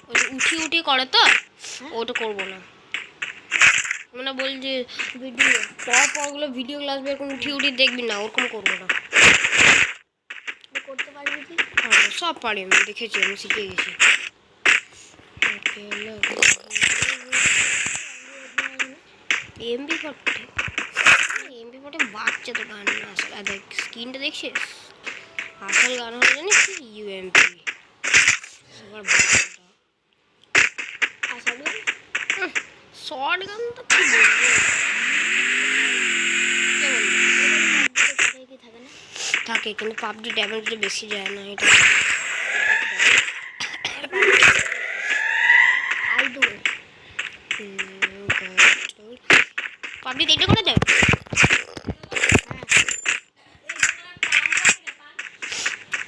ওই উঠি উঠি করে তো ওটা করবো না মানে বল যে ভিডিও পরগুলো ভিডিওগুলো আসবে এরকম উঠি উঠি দেখবি না ওরকম করবো না করতে পারবি কি সব পারি আমি দেখেছি আমি শিখে গেছি এমবি ফোর্টে বাচ্চা তো গান আসলে দেখ স্ক্রিনটা দেখছিস আসল গান হলো জানিস কি ইউএমপি সবার বাচ্চাটা শর্ট গান তো কি বলবো থাকে কিন্তু পাবজি ড্যামেজটা বেশি যায় না এটা পাবজি দেখলে করে দেয়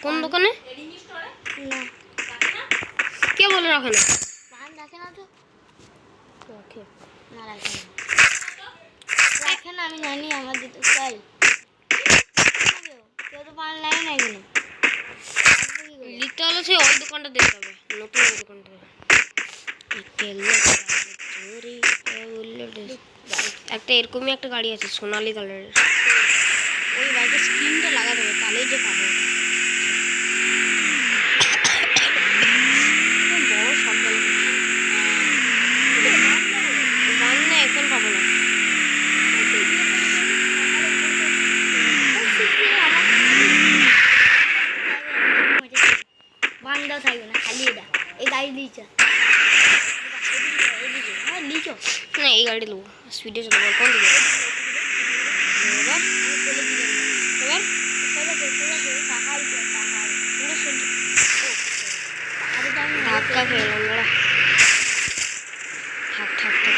কোন দোকানে কে বলে রাখে না রাখে না তো রাখে না আমি জানি আমাদের তো চাই কেউ তো পান লাগে না এখানে লিখতে হলে সেই ওই দোকানটা দেখতে হবে নতুন ওই দোকানটা একটা এরকমই একটা গাড়ি আছে সোনালি কালারের ওই বাইকের স্ক্রিনটা লাগাতে হবে তাহলেই যে পাবো বড় শটগান গান না এখন পাবো না বান্দাও থাকবে না খালি এটা এই গাড়ি দিয়েছে না এই গাড়ি নেবো স্পিডে চলে কোন দিকে ধাক্কা খেলাম ওরা থাক থাক থাক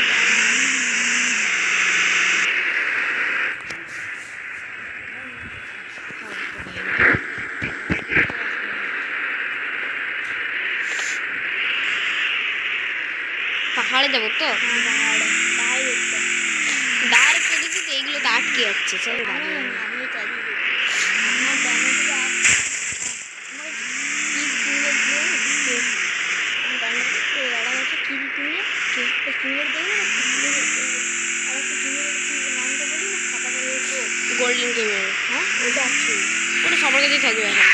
পাহাড়ে যাবো তো ডাইরেক্ট দেখি তো এইগুলো তো আটকে যাচ্ছে চল গোল্ডেন ক্যামেরা হ্যাঁ ওটা আছে ওটা সবার কাছেই থাকবে এখন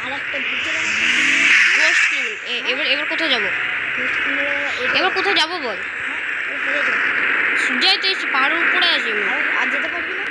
আর একটা ভিতরে গোস্ট এবার এবার কোথায় যাবো এবার কোথায় যাবো বল হ্যাঁ যাই তো পাহাড়ের উপরে আছি আর যেতে পারবি না